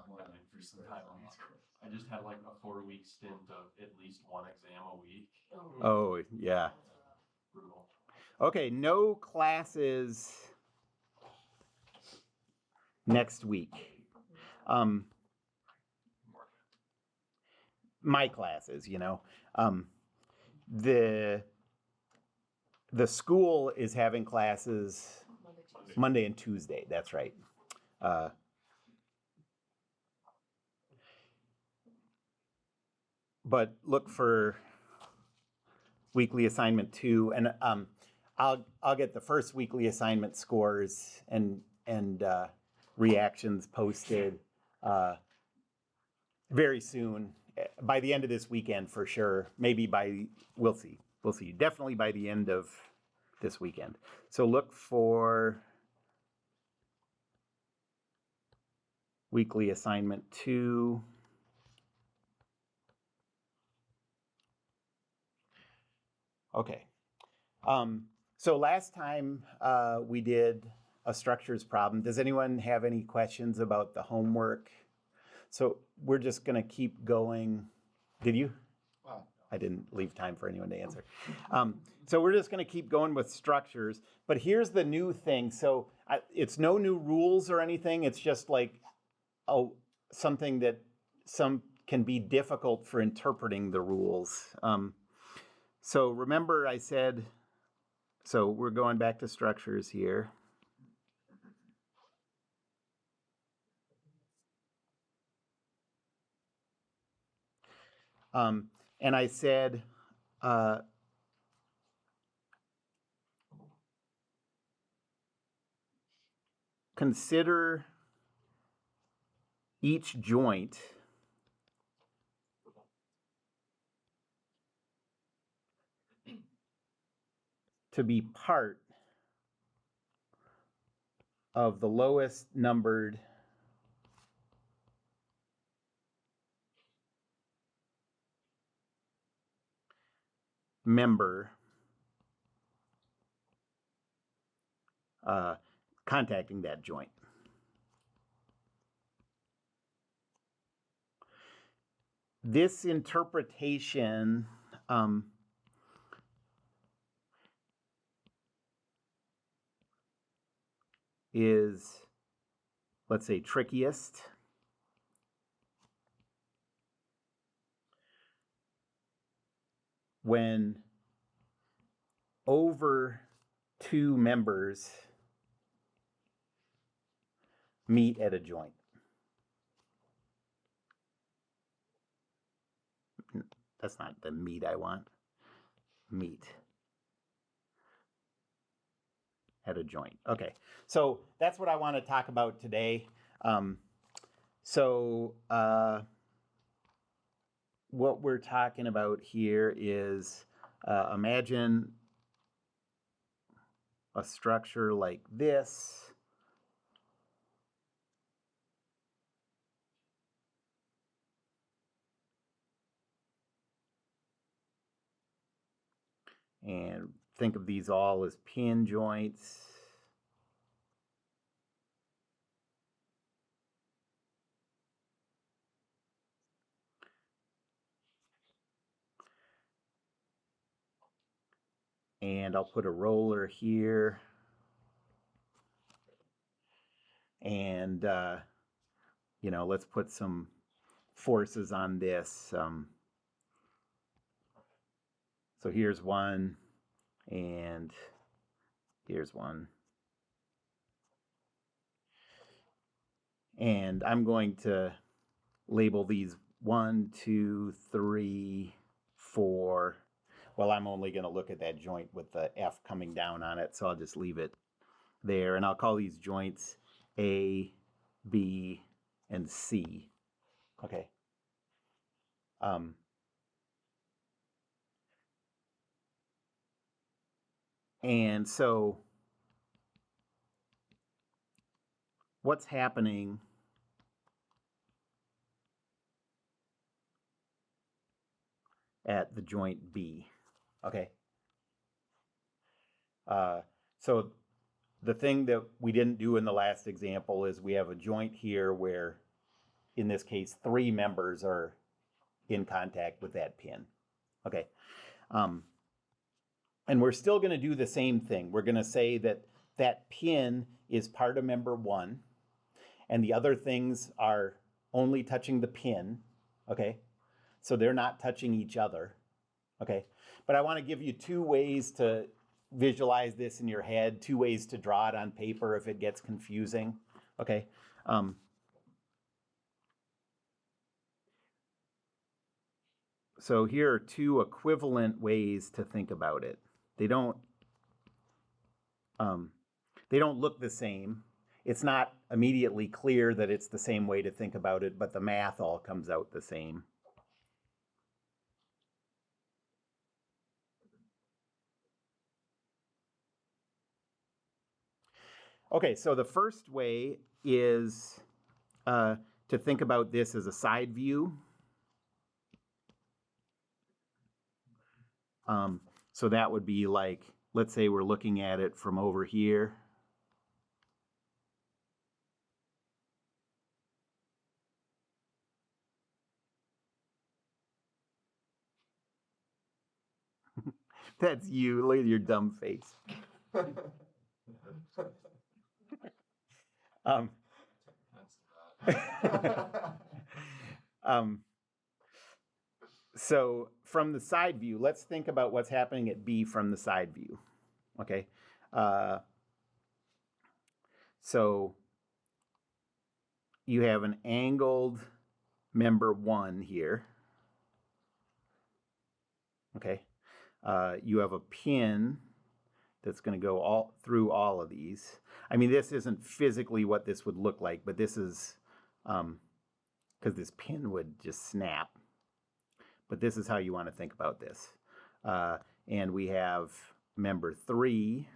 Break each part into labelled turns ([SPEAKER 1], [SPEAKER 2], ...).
[SPEAKER 1] planning for some time off. I just had like a 4-week stint of at least one exam a week.
[SPEAKER 2] Oh, yeah.
[SPEAKER 1] Brutal.
[SPEAKER 2] Okay, no classes next week. My classes, the school is having classes Monday and Tuesday. That's right. But look for weekly assignment 2, and I'll get the first weekly assignment scores and reactions posted very soon, by the end of this weekend for sure. Maybe we'll see. Definitely by the end of this weekend. So look for weekly assignment 2. Okay. So last time we did a structures problem. Does anyone have any questions about the homework? So we're just going to keep going. Did you? I didn't leave time for anyone to answer. So we're just going to keep going with structures. But here's the new thing. So it's no new rules or anything. It's just like something that some can be difficult for interpreting the rules. So remember I said, so we're going back to structures here. And I said, consider each joint to be part of the lowest numbered member contacting that joint. This interpretation is, let's say, trickiest. When over 2 members meet at a joint. That's not the meet I want. Meet at a joint. Okay, so that's what I want to talk about today. What we're talking about here is imagine a structure like this. And think of these all as pin joints. And I'll put a roller here. And, let's put some forces on this. So here's one, and here's one. And I'm going to label these 1, 2, 3, 4. Well, I'm only going to look at that joint with the F coming down on it, so I'll just leave it there. And I'll call these joints A, B, and C. Okay. And so what's happening at the joint B? Okay. So the thing that we didn't do in the last example is we have a joint here where in this case, 3 members are in contact with that pin. Okay. And we're still going to do the same thing. We're going to say that that pin is part of member 1, and the other things are only touching the pin. Okay. So they're not touching each other. Okay. But I want to give you 2 ways to visualize this in your head, 2 ways to draw it on paper if it gets confusing. Okay. So here are 2 equivalent ways to think about it. They don't look the same. It's not immediately clear that it's the same way to think about it, but the math all comes out the same. Okay, so the first way is to think about this as a side view. So that would be like, let's say we're looking at it from over here. That's you. Look at your dumb face. So from the side view, let's think about what's happening at B from the side view. Okay. So you have an angled member 1 here. Okay. You have a pin that's going to go through all of these. I mean, this isn't physically what this would look like, but this is because this pin would just snap. But this is how you want to think about this. And we have member 3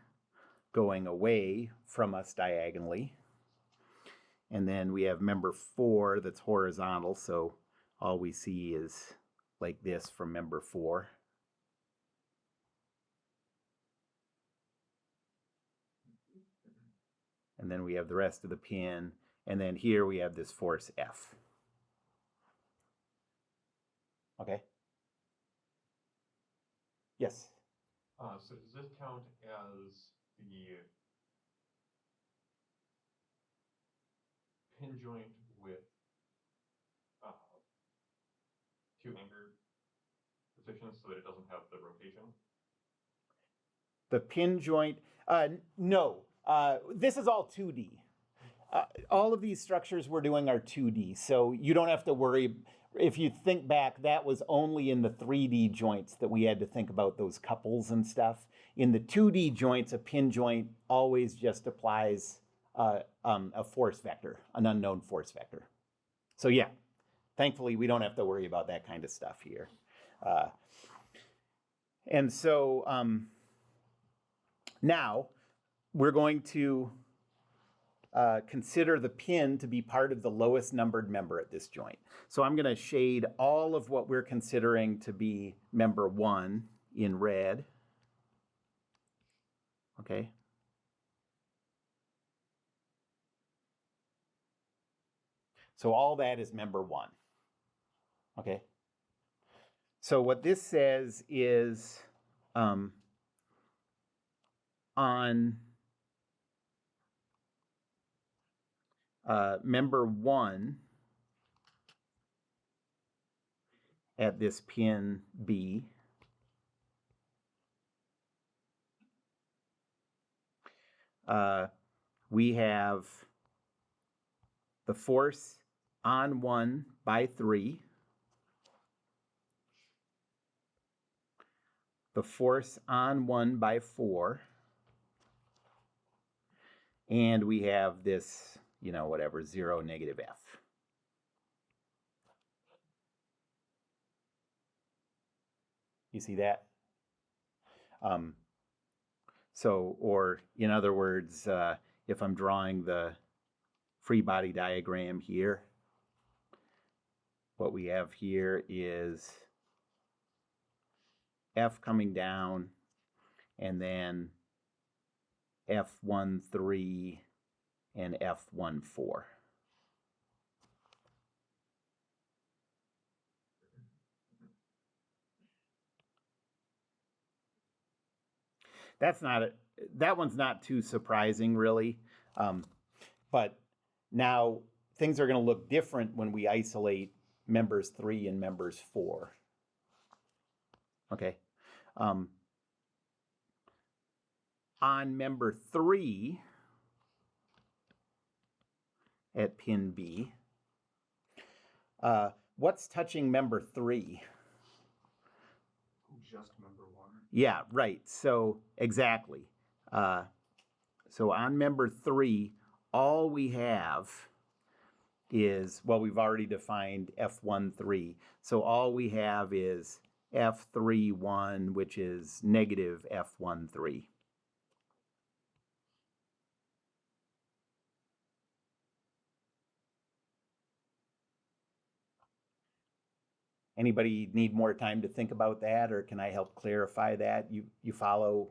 [SPEAKER 2] going away from us diagonally. And then we have member 4 that's horizontal, so all we see is like this from member 4. And then we have the rest of the pin, and then here we have this force F. Okay? Yes?
[SPEAKER 1] So does this count as the pin joint with 2 anchor positions so that it doesn't have the rotation?
[SPEAKER 2] The pin joint, no. This is all 2D. All of these structures we're doing are 2D, so you don't have to worry. If you think back, that was only in the 3D joints that we had to think about those couples and stuff. In the 2D joints, a pin joint always just applies a force vector, an unknown force vector. So yeah, thankfully we don't have to worry about that kind of stuff here. And so now we're going to consider the pin to be part of the lowest numbered member at this joint. So I'm going to shade all of what we're considering to be member 1 in red. Okay. So all that is member 1. Okay. So what this says is on member 1 at this pin B, we have the force on 1 by 3, the force on 1 by 4, and we have this, you know, whatever, 0, negative F. You see that? So, or in other words, if I'm drawing the free body diagram here, what we have here is F coming down, and then F13 and F14. that one's not too surprising, really. But now things are going to look different when we isolate members 3 and members 4. Okay. On member 3 at pin B, what's touching member 3?
[SPEAKER 3] Just member 1.
[SPEAKER 2] Yeah, right. So exactly. So on member 3, all we have is, well, we've already defined F13. So all we have is F31, which is negative F13. Anybody need more time to think about that, or can I help clarify that? You follow,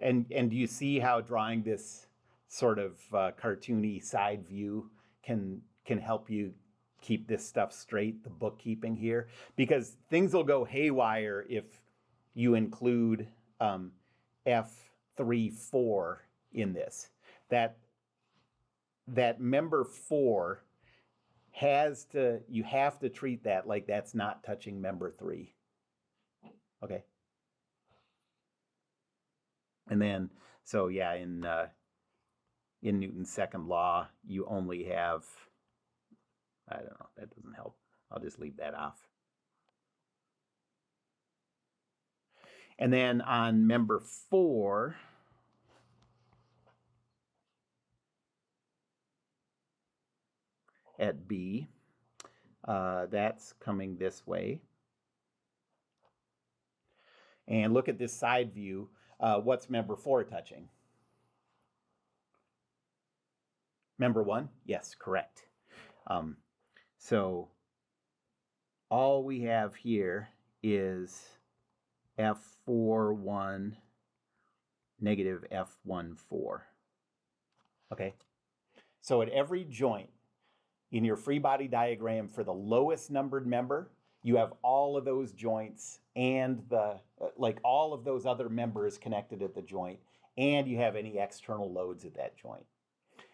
[SPEAKER 2] and do you see how drawing this sort of cartoony side view can help you keep this stuff straight, the bookkeeping here? Because things will go haywire if you include F34 in this. That member 4 you have to treat that like that's not touching member 3. Okay. And then, so yeah, in Newton's second law, you only have, I don't know, that doesn't help. I'll just leave that off. And then on member 4, at B, that's coming this way. And look at this side view. What's member 4 touching? Member 1? Yes, correct. So all we have here is F41 negative F14. Okay? So at every joint in your free body diagram for the lowest numbered member, you have all of those joints and all of those other members connected at the joint, and you have any external loads at that joint.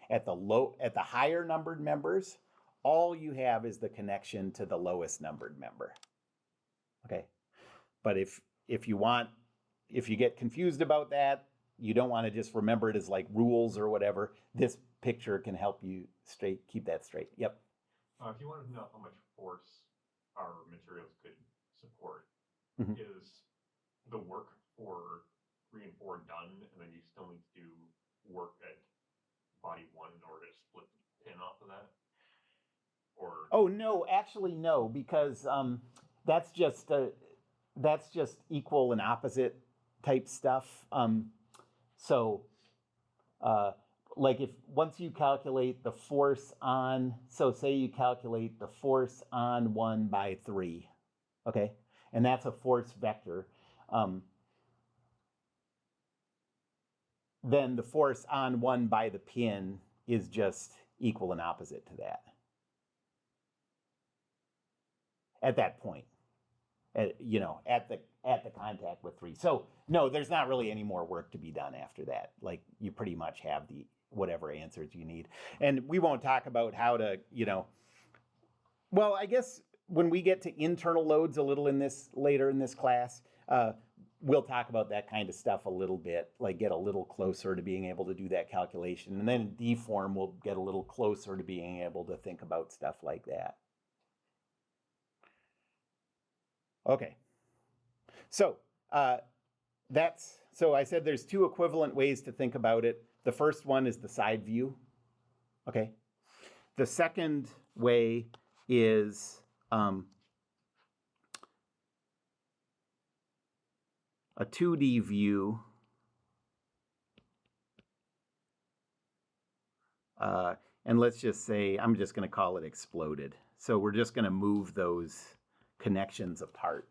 [SPEAKER 2] At the higher numbered members, all you have is the connection to the lowest numbered member. Okay. But if you get confused about that, you don't want to just remember it as like rules or whatever, this picture can help you keep that straight. Yep.
[SPEAKER 3] If you wanted to know how much force our materials could support,
[SPEAKER 2] Mhm.
[SPEAKER 3] is the work for 3 and 4 done, and then you still need to do work at body 1 in order to split the pin off of that? Or
[SPEAKER 2] Oh no, actually no, because that's just equal and opposite type stuff. Like if once you calculate the force on, so say you calculate the force on 1 by 3, okay, and that's a force vector. Then the force on 1 by the pin is just equal and opposite to that. At that point, at the contact with 3. So no, there's not really any more work to be done after that. Like you pretty much have the whatever answers you need. And we won't talk about how to, well, I guess when we get to internal loads a little later in this class, we'll talk about that kind of stuff a little bit, like get a little closer to being able to do that calculation. And then in D form, we'll get a little closer to being able to think about stuff like that. Okay. So so I said there's 2 equivalent ways to think about it. The first one is the side view. Okay. The second way is a 2D view. And let's just say, I'm just going to call it exploded. So we're just going to move those connections apart.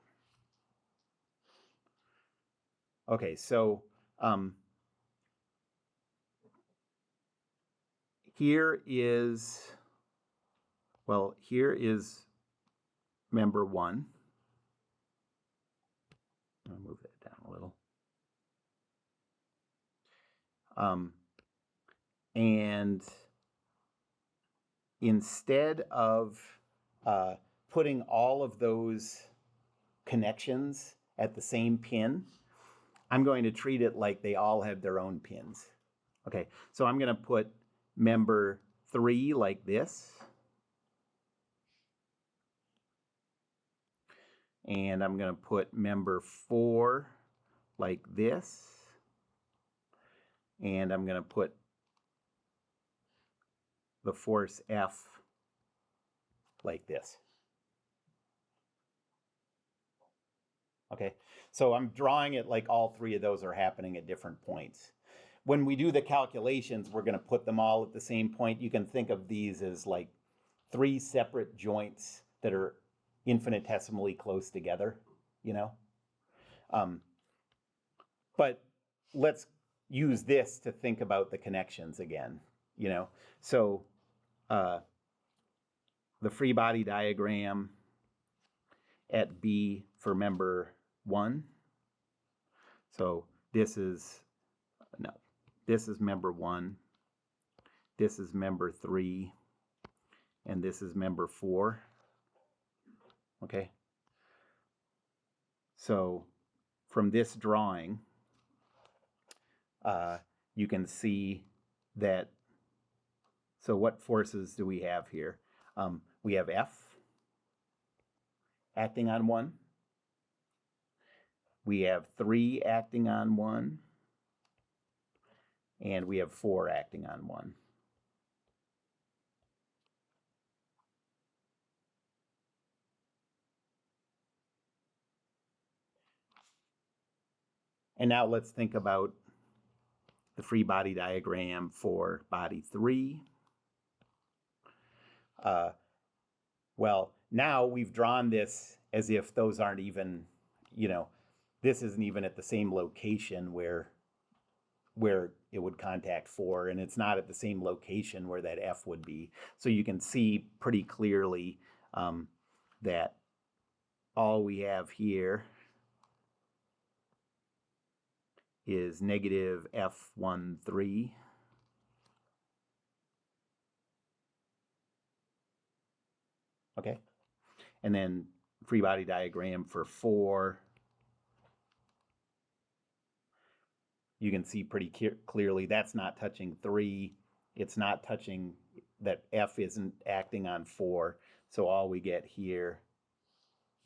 [SPEAKER 2] Okay, so here is member 1. I'll move that down a little. And instead of putting all of those connections at the same pin, I'm going to treat it like they all have their own pins. Okay, so I'm going to put member 3 like this. And I'm going to put member 4 like this. And I'm going to put the force F like this. Okay, so I'm drawing it like all 3 of those are happening at different points. When we do the calculations, we're going to put them all at the same point. You can think of these as like 3 separate joints that are infinitesimally close together, you know? But let's use this to think about the connections again, you know? So the free body diagram at B for member 1. So this is member 1, this is member 3, and this is member 4. Okay. So from this drawing, you can see that. So what forces do we have here? We have F acting on 1. We have 3 acting on 1. And we have 4 acting on 1. And now let's think about the free body diagram for body 3. Well, now we've drawn this as if those aren't even, you know, this isn't even at the same location where it would contact 4, and it's not at the same location where that F would be. So you can see pretty clearly that all we have here is negative F13. Okay, and then free body diagram for 4. You can see pretty clearly that's not touching 3. It's not touching, that F isn't acting on 4. So all we get here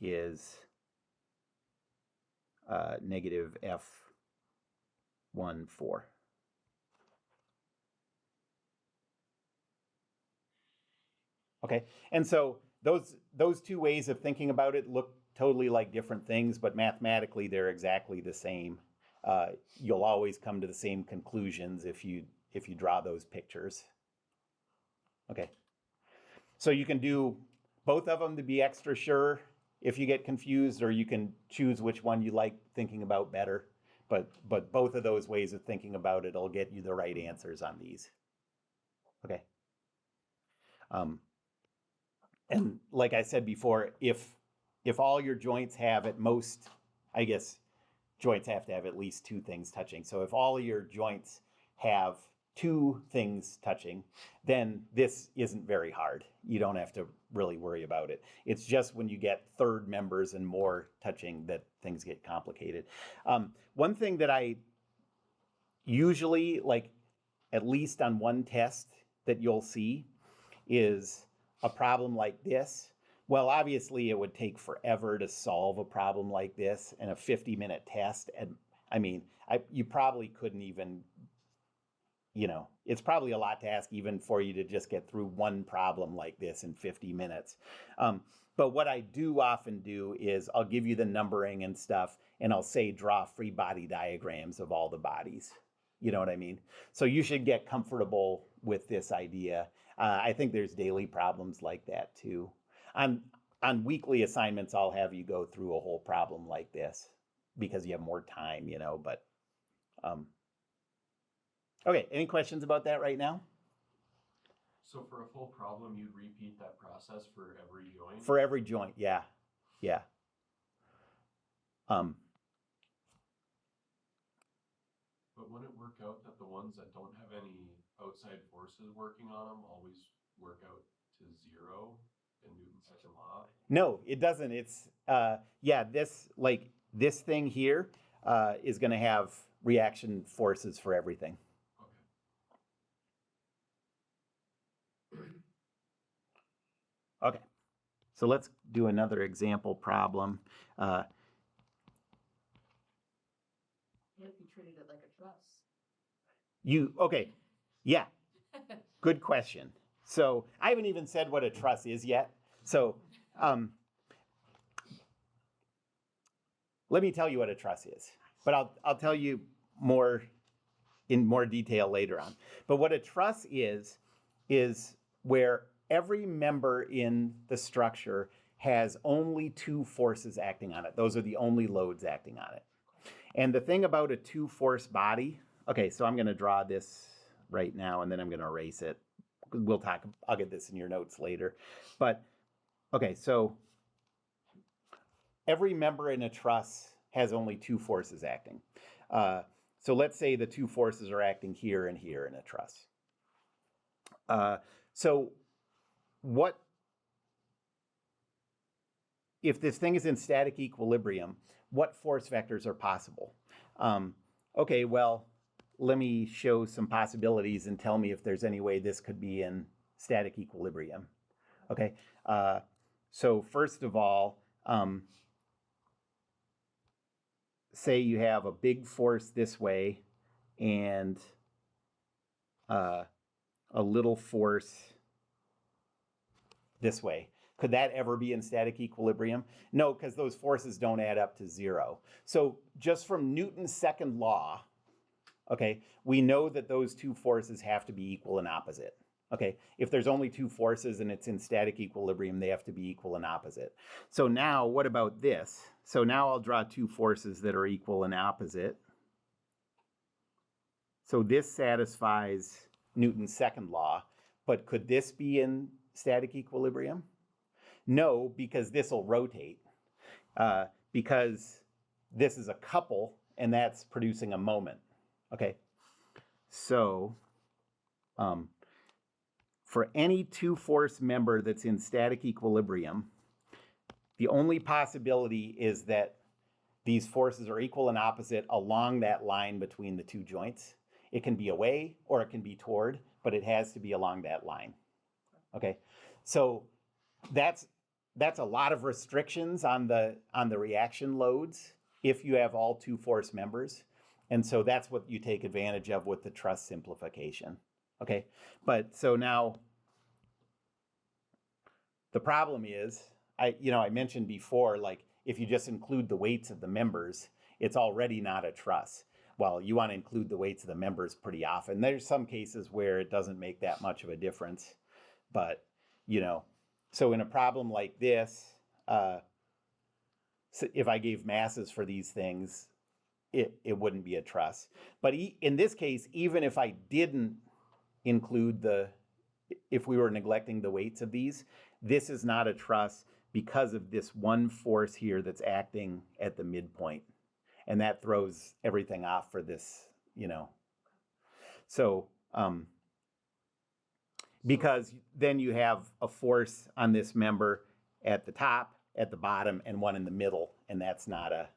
[SPEAKER 2] is negative F14. Okay, and so those 2 ways of thinking about it look totally like different things, but mathematically they're exactly the same. You'll always come to the same conclusions if you draw those pictures. Okay, so you can do both of them to be extra sure if you get confused, or you can choose which one you like thinking about better. But both of those ways of thinking about it will get you the right answers on these. Okay. And like I said before, if all your joints have at most, I guess joints have to have at least 2 things touching. So if all of your joints have 2 things touching, then this isn't very hard. You don't have to really worry about it. It's just when you get third members and more touching that things get complicated. One thing that I usually, like at least on one test that you'll see, is a problem like this. Well, obviously it would take forever to solve a problem like this in a 50-minute test. And I mean, you probably couldn't even, you know, it's probably a lot to ask even for you to just get through one problem like this in 50 minutes. But what I do often do is I'll give you the numbering and stuff, and I'll say draw free body diagrams of all the bodies. You know what I mean? So you should get comfortable with this idea. I think there's daily problems like that too. On weekly assignments, I'll have you go through a whole problem like this because you have more time, you know, but okay, any questions about that right now?
[SPEAKER 1] So for a full problem, you'd repeat that process for every joint?
[SPEAKER 2] For every joint, yeah. Yeah.
[SPEAKER 1] But wouldn't it work out that the ones that don't have any outside forces working on them always work out to zero in Newton's second law?
[SPEAKER 2] No, it doesn't. It's yeah, this thing here is going to have reaction forces for everything. Okay, so let's do another example problem.
[SPEAKER 4] What if you treated it like a truss?
[SPEAKER 2] Okay, yeah, good question. So I haven't even said what a truss is yet. So let me tell you what a truss is, but I'll tell you more in more detail later on. But what a truss is where every member in the structure has only two forces acting on it. Those are the only loads acting on it. And the thing about a two-force body, okay, so I'm going to draw this right now and then I'm going to erase it. I'll get this in your notes later. But, okay, so every member in a truss has only two forces acting. So let's say the two forces are acting here and here in a truss. So what, if this thing is in static equilibrium, what force vectors are possible? Okay, well, let me show some possibilities and tell me if there's any way this could be in static equilibrium. Okay, so first of all, say you have a big force this way and a little force this way. Could that ever be in static equilibrium? No, because those forces don't add up to zero. So just from Newton's second law, okay, we know that those two forces have to be equal and opposite. Okay, if there's only two forces and it's in static equilibrium, they have to be equal and opposite. So now what about this? So now I'll draw two forces that are equal and opposite. So this satisfies Newton's second law, but could this be in static equilibrium? No, because this will rotate, because this is a couple and that's producing a moment. Okay, so for any two-force member that's in static equilibrium, the only possibility is that these forces are equal and opposite along that line between the two joints. It can be away or it can be toward, but it has to be along that line. Okay, so that's a lot of restrictions on the reaction loads if you have all two force members. And so that's what you take advantage of with the truss simplification. Okay, but so now the problem is, I mentioned before, like if you just include the weights of the members, it's already not a truss. Well, you want to include the weights of the members pretty often. There's some cases where it doesn't make that much of a difference, but so in a problem like this, so if I gave masses for these things, it wouldn't be a truss. But in this case, even if I didn't include if we were neglecting the weights of these, this is not a truss because of this one force here that's acting at the midpoint. And that throws everything off for this, So, because then you have a force on this member at the top, at the bottom, and one in the middle, and that's not a,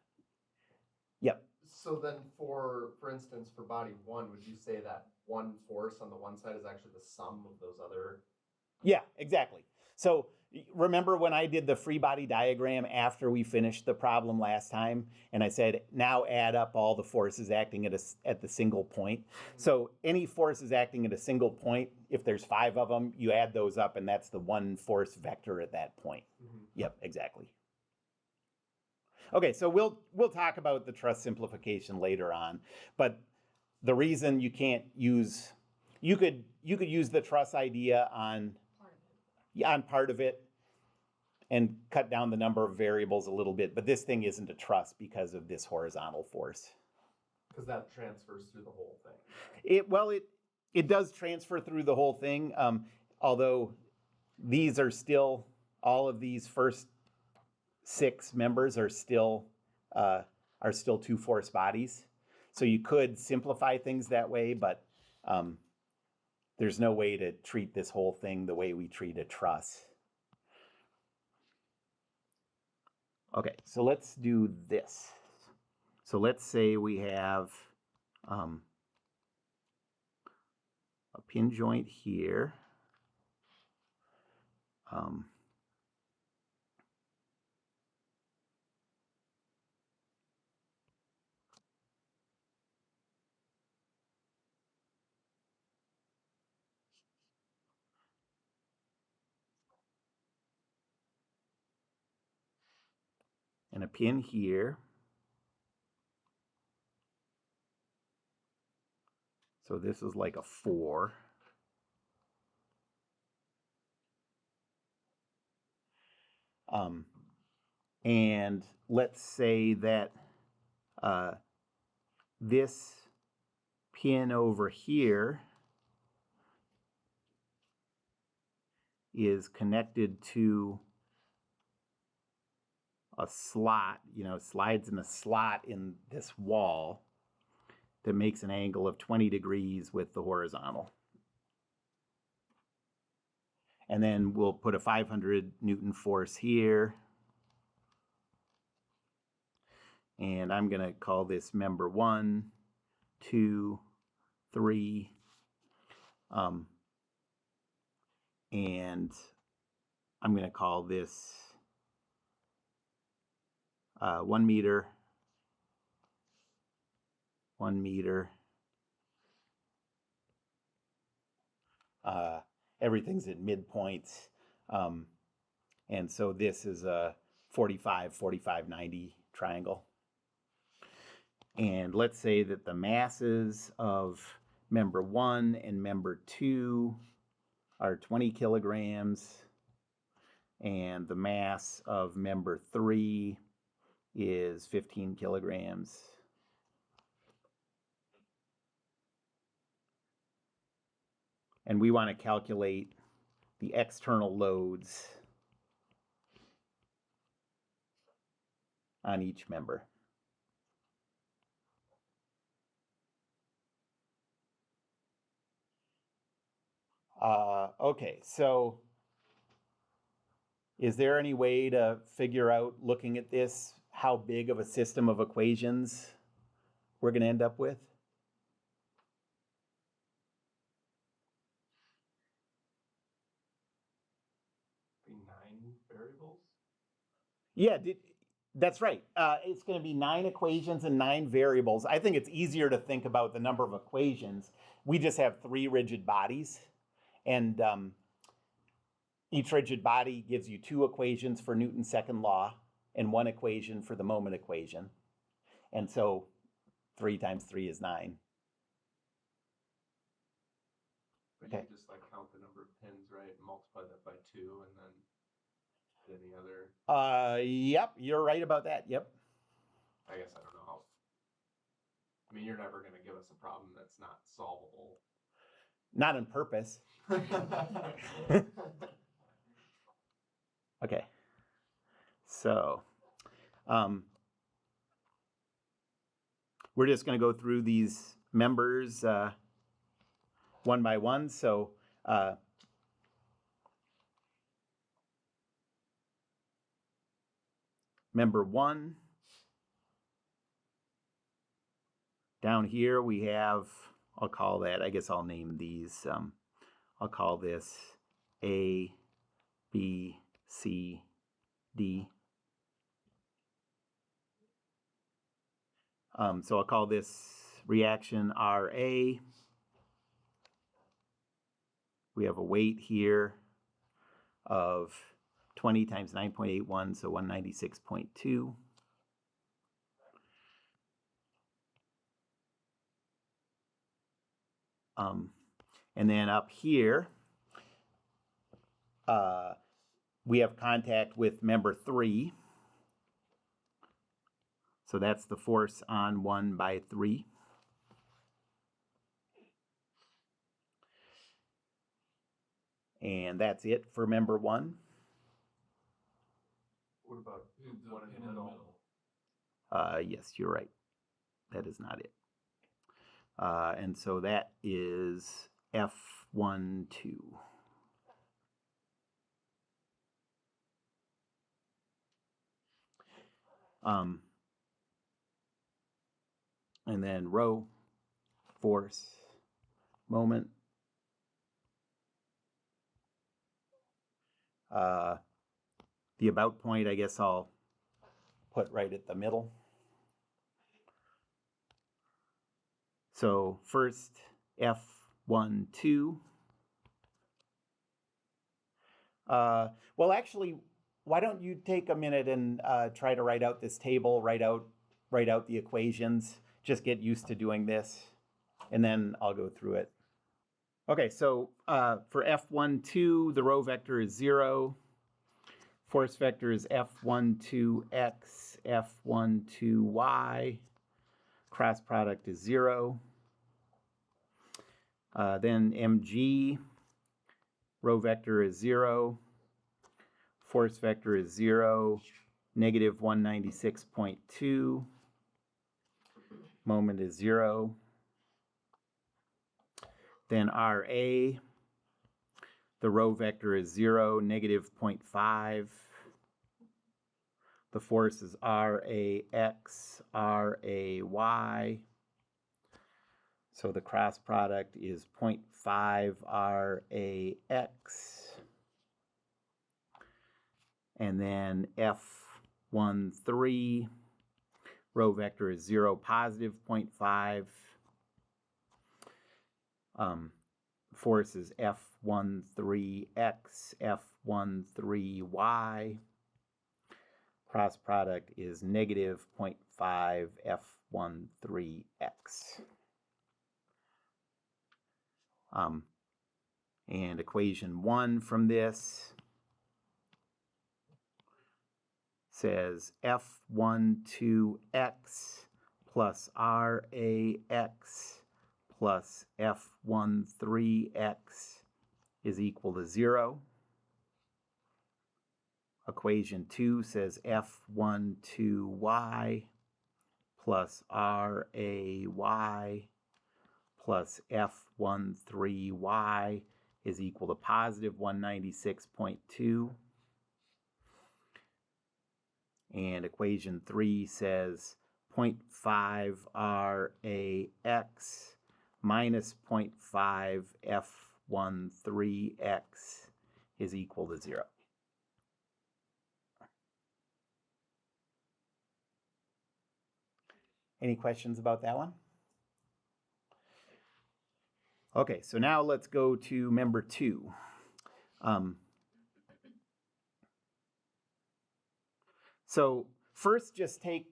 [SPEAKER 2] yep.
[SPEAKER 5] So then for instance, for body one, would you say that one force on the one side is actually the sum of those other?
[SPEAKER 2] Yeah, exactly. So remember when I did the free body diagram after we finished the problem last time, and I said, now add up all the forces acting at the single point. So any forces acting at a single point, if there's 5 of them, you add those up, and that's the one force vector at that point. Yep, exactly. Okay, so we'll talk about the truss simplification later on, but the reason you can't use, you could use the truss idea on part of it and cut down the number of variables a little bit, but this thing isn't a truss because of this horizontal force.
[SPEAKER 5] Because that transfers through the whole thing.
[SPEAKER 2] It does transfer through the whole thing, although these are still, all of these first 6 members are still two force bodies. So you could simplify things that way, but there's no way to treat this whole thing the way we treat a truss. Okay, so let's do this. So let's say we have a pin joint here. And a pin here. So this is like a 4. And let's say that this pin over here is connected to a slot, slides in a slot in this wall that makes an angle of 20 degrees with the horizontal. And then we'll put a 500 Newton force here. And I'm going to call this member 1, 2, 3. And I'm going to call this 1 meter, 1 meter. Everything's at midpoints. And so this is a 45, 45, 90 triangle. And let's say that the masses of member 1 and member 2 are 20 kilograms. And the mass of member 3 is 15 kilograms. And we want to calculate the external loads on each member. Okay, so is there any way to figure out, looking at this, how big of a system of equations we're going to end up with?
[SPEAKER 1] Be 9 variables?
[SPEAKER 2] Yeah, that's right. It's going to be 9 equations and 9 variables. I think it's easier to think about the number of equations. We just have 3 rigid bodies, and each rigid body gives you 2 equations for Newton's second law and 1 equation for the moment equation. And so 3 times 3 is 9.
[SPEAKER 1] But
[SPEAKER 2] Okay.
[SPEAKER 1] you just like count the number of pins, right? And multiply that by 2 and then any other.
[SPEAKER 2] Yep, you're right about that. Yep.
[SPEAKER 1] I guess I don't know how. I mean, you're never going to give us a problem that's not solvable.
[SPEAKER 2] Not on purpose. Okay. So, we're just going to go through these members one by one. So, member 1. Down here we have, I'll call that, I guess I'll name these, I'll call this A, B, C, D. So I'll call this reaction RA. We have a weight here of 20 times 9.81, so 196.2. And then up here, we have contact with member 3. So that's the force on 1 by 3. And that's it for member 1.
[SPEAKER 1] What about
[SPEAKER 3] The
[SPEAKER 1] one
[SPEAKER 3] pin
[SPEAKER 1] in the
[SPEAKER 3] in the
[SPEAKER 1] middle?
[SPEAKER 2] Yes, you're right. That is not it. And so that is F12. And then rho, force, moment. The about point, I guess I'll put right at the middle. So first F12. Well, actually, why don't you take a minute and try to write out this table, write out the equations, just get used to doing this, and then I'll go through it. Okay, so for F12, the row vector is 0. Force vector is F12x, F12y. Cross product is 0. Then mg, row vector is 0. Force vector is 0, negative 196.2. Moment is 0. Then RA, the row vector is 0, negative 0.5. The force is RAX, RAY. So the cross product is 0.5 RAX. And then F13, row vector is 0, positive 0.5. Force is F13X, F13Y. Cross product is negative 0.5 F13X. And equation 1 from this says F12X plus RAX plus F13X is equal to 0. Equation 2 says F12Y plus RAY plus F13Y is equal to positive 196.2. And equation 3 says 0.5 RAX minus 0.5 F13X is equal to 0. Any questions about that one? Okay, so now let's go to member 2. So first, just take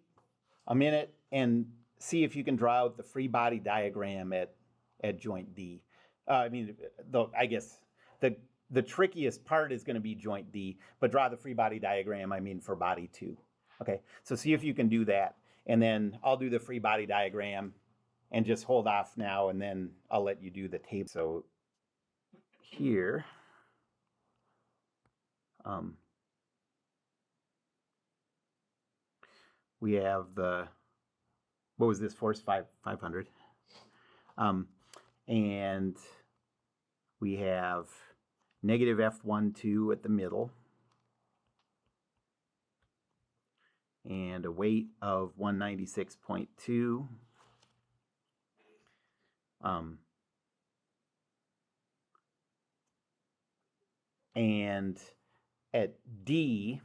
[SPEAKER 2] a minute and see if you can draw out the free body diagram at joint D. I guess the trickiest part is going to be joint D, but draw the free body diagram, for body 2. Okay, so see if you can do that, and then I'll do the free body diagram and just hold off now, and then I'll let you do the table. So here, we have what was this force? 500. And we have negative F12 at the middle. And a weight of 196.2. And at D,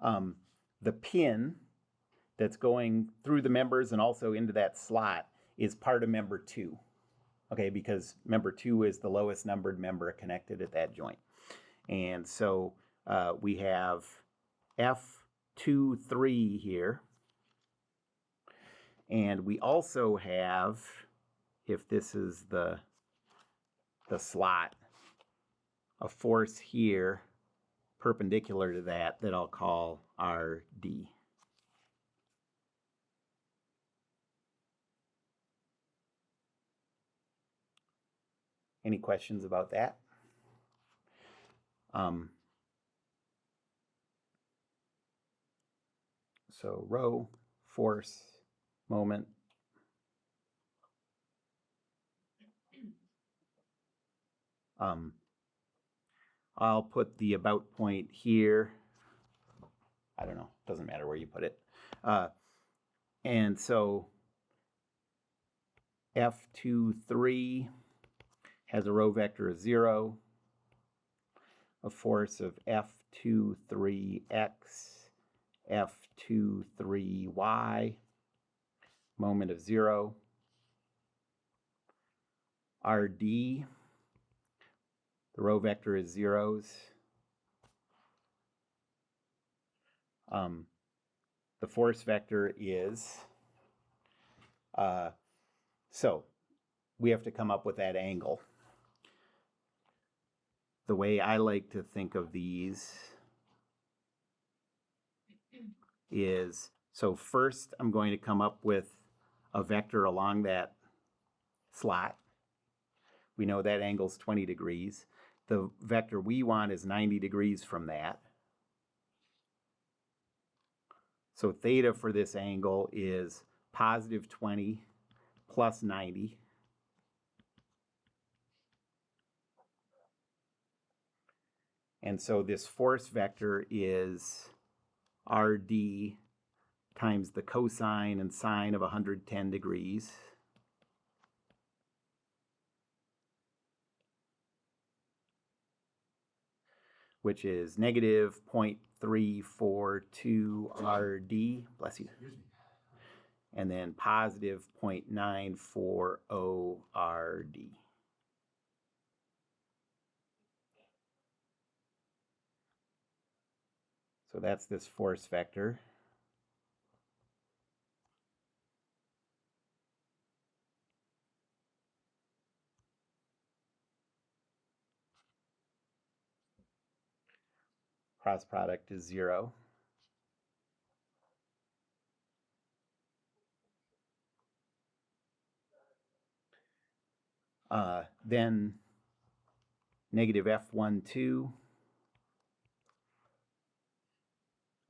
[SPEAKER 2] the pin that's going through the members and also into that slot is part of member 2. Okay, because member 2 is the lowest numbered member connected at that joint. And so we have F23 here. And we also have, if this is the slot, a force here perpendicular to that I'll call RD. Any questions about that? So rho, force, moment. I'll put the about point here. I don't know, doesn't matter where you put it. And so F23 has a row vector of 0, a force of F23x, F23y, moment of 0. RD, the row vector is zeros. The force vector is, so we have to come up with that angle. The way I like to think of these is, so first I'm going to come up with a vector along that slot. We know that angle's 20 degrees. The vector we want is 90 degrees from that. So theta for this angle is positive 20 plus 90. And so this force vector is RD times the cosine and sine of 110 degrees. Which is negative 0.342 RD, bless you, and then positive 0.940 RD. So that's this force vector. Cross product is 0. Then negative F12.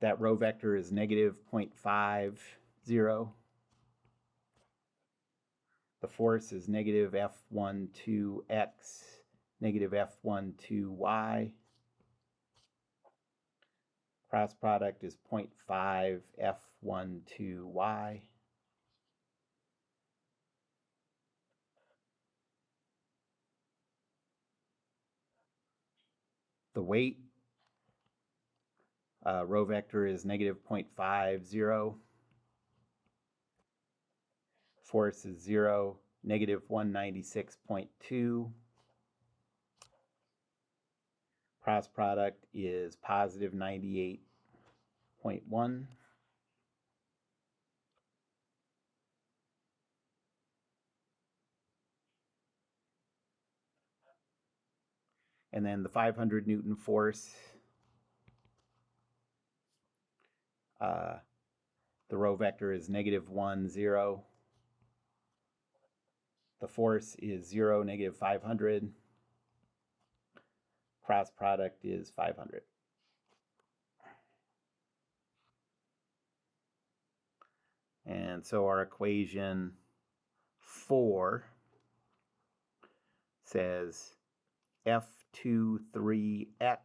[SPEAKER 2] That row vector is negative 0.50. The force is negative F12x, negative F12y. Cross product is 0.5 F12y. The weight, row vector is negative 0.50. Force is 0, negative 196.2. Cross product is positive 98.1. And then the 500 Newton force, the row vector is negative 1, 0. The force is 0, negative 500. Cross product is 500. And so our equation 4 says F23x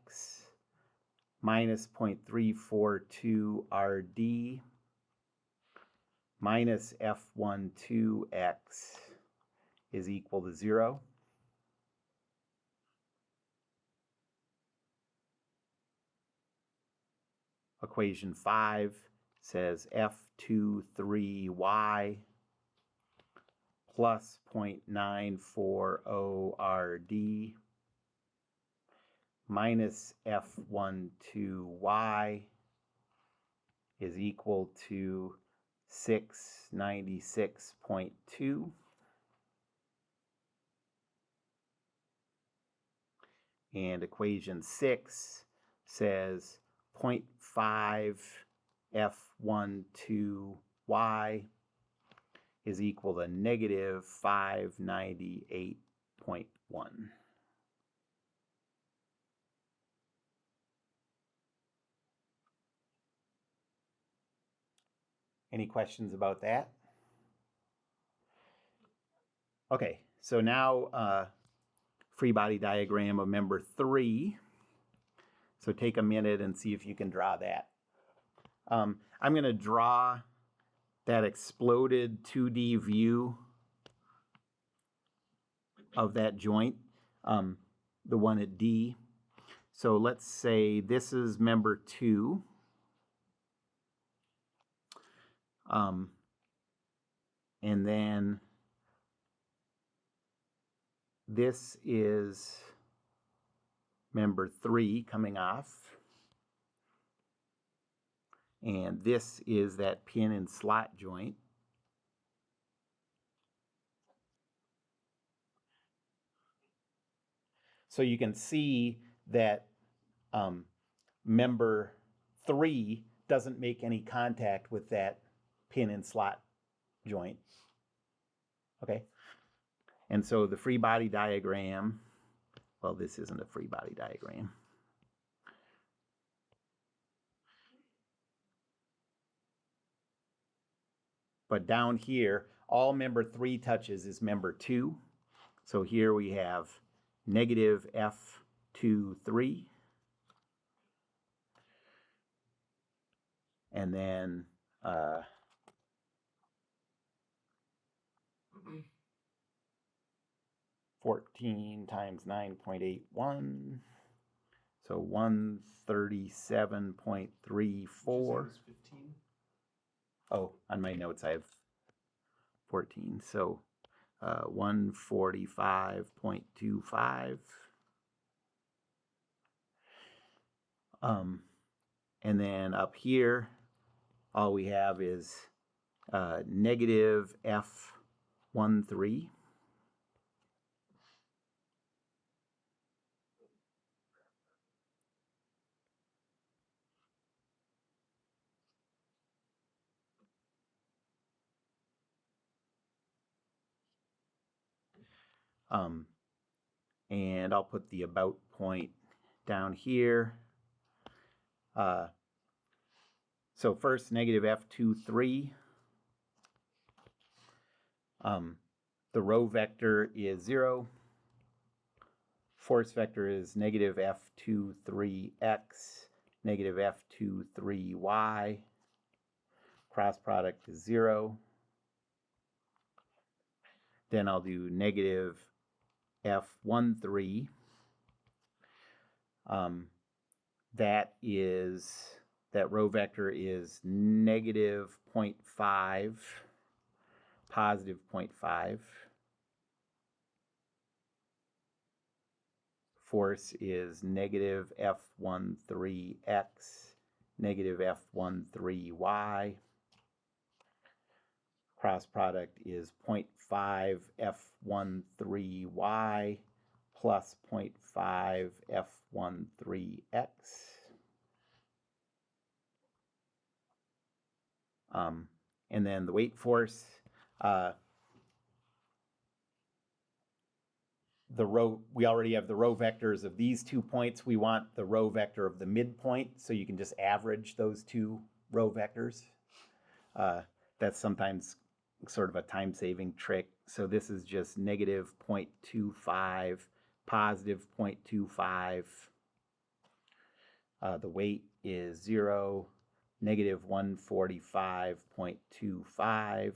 [SPEAKER 2] minus 0.342 RD minus F12x is equal to 0. Equation 5 says F23y plus 0.940 RD minus F12y is equal to 696.2. And equation 6 says 0.5 F12y is equal to negative 598.1. Any questions about that? Okay, so now free body diagram of member 3. So take a minute and see if you can draw that. I'm going to draw that exploded 2D view of that joint, the one at D. So let's say this is member 2. And then this is member 3 coming off. And this is that pin and slot joint. So you can see that member 3 doesn't make any contact with that pin and slot joint. Okay? And so the free body diagram, well, this isn't a free body diagram. But down here, all member 3 touches is member 2. So here we have negative F23. And then 14 times 9.81. So 137.34. Oh, on my notes I have 14. So 145.25. And then up here, all we have is negative F13. And I'll put the about point down here. So first, negative F23. The row vector is 0. Force vector is negative F23x, negative F23y. Cross product is 0. Then I'll do negative F13. That row vector is negative 0.5, positive 0.5. Force is negative F13x, negative F13y. Cross product is 0.5 F13y plus 0.5 F13x. And then the weight force, we already have the row vectors of these 2 points. We want the row vector of the midpoint, so you can just average those 2 row vectors. That's sometimes sort of a time-saving trick. So this is just negative 0.25, positive 0.25. The weight is 0, negative 145.25.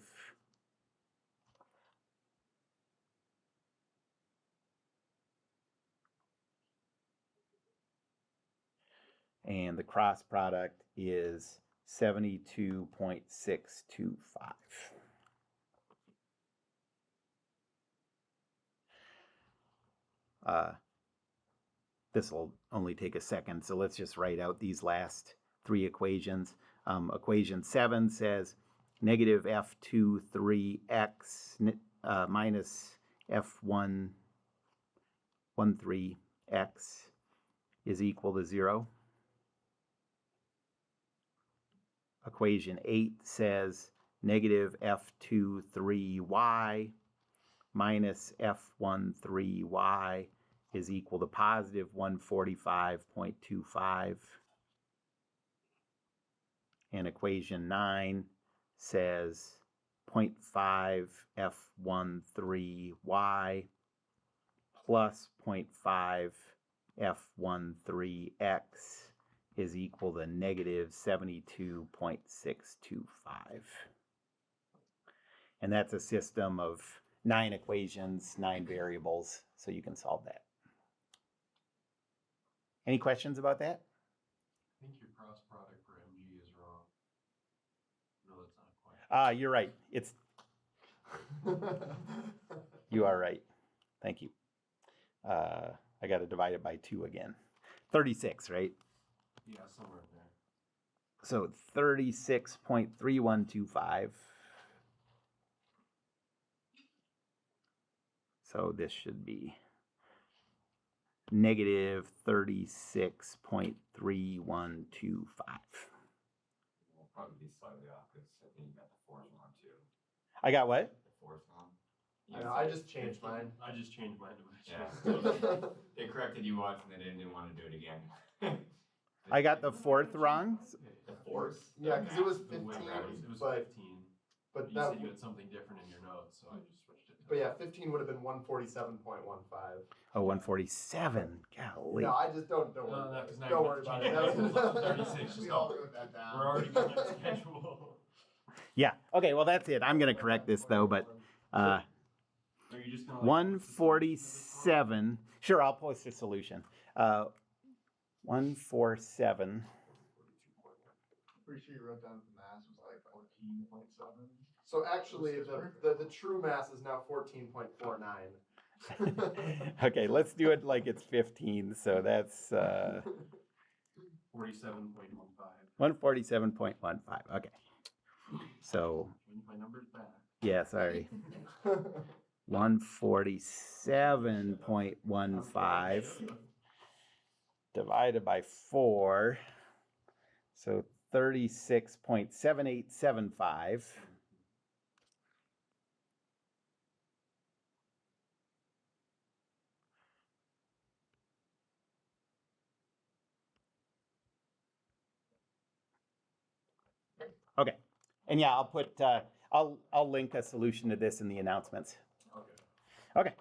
[SPEAKER 2] And the cross product is 72.625. This will only take a second, so let's just write out these last 3 equations. Equation 7 says negative F23x minus F13x is equal to 0. Equation 8 says negative F23y minus F13y is equal to positive 145.25. And equation 9 says 0.5 F13y plus 0.5 F13X is equal to negative 72.625. And that's a system of 9 equations, 9 variables, so you can solve that. Any questions about that?
[SPEAKER 1] I think your cross product for MG is wrong. No, that's not quite.
[SPEAKER 2] You're right. You are right. Thank you. I got to divide it by 2 again. 36, right?
[SPEAKER 1] Yeah, somewhere in there.
[SPEAKER 2] So 36.3125. So this should be negative 36.3125.
[SPEAKER 6] We'll probably be slightly off because I think you got the fourth one too.
[SPEAKER 2] I got what?
[SPEAKER 6] The fourth one.
[SPEAKER 5] I know, I just changed mine.
[SPEAKER 1] I just changed mine to
[SPEAKER 6] Yeah.
[SPEAKER 1] match.
[SPEAKER 6] They corrected you once and then they didn't want to do it again.
[SPEAKER 2] I got the 4th wrong.
[SPEAKER 6] The fourth?
[SPEAKER 5] Yeah, because it was
[SPEAKER 1] The way
[SPEAKER 5] 15,
[SPEAKER 1] it was
[SPEAKER 5] but
[SPEAKER 1] 15.
[SPEAKER 5] but
[SPEAKER 1] You
[SPEAKER 5] that
[SPEAKER 1] said you had something different in your notes, so I just switched it.
[SPEAKER 5] but yeah, 15 would have been 147.15.
[SPEAKER 2] Oh, 147. Golly.
[SPEAKER 5] No, I just don't
[SPEAKER 1] No,
[SPEAKER 5] worry.
[SPEAKER 1] no,
[SPEAKER 5] about
[SPEAKER 1] 'cause
[SPEAKER 5] it.
[SPEAKER 1] now
[SPEAKER 5] Don't
[SPEAKER 1] you
[SPEAKER 5] worry
[SPEAKER 1] have
[SPEAKER 5] about
[SPEAKER 1] to
[SPEAKER 5] it.
[SPEAKER 1] change
[SPEAKER 5] That
[SPEAKER 1] it.
[SPEAKER 5] was-
[SPEAKER 1] 36, just
[SPEAKER 5] We all
[SPEAKER 1] go.
[SPEAKER 5] wrote that down.
[SPEAKER 1] We're already on that schedule.
[SPEAKER 2] Yeah. Okay. Well, that's it. I'm going to correct this though, but
[SPEAKER 1] Are you just gonna?
[SPEAKER 2] 147. Sure, I'll post a solution. 147.
[SPEAKER 7] Pretty sure you wrote down the mass was like 14.7.
[SPEAKER 5] So actually, the true mass is now 14.49.
[SPEAKER 2] Okay, let's do it like it's 15. So that's
[SPEAKER 1] 47.15.
[SPEAKER 2] 147.15. Okay. So,
[SPEAKER 1] My number's back.
[SPEAKER 2] yeah, sorry. 147.15 divided by 4. So 36.7875. Okay. And yeah, I'll put I'll link a solution to this in the announcements.
[SPEAKER 1] Okay.
[SPEAKER 2] Okay.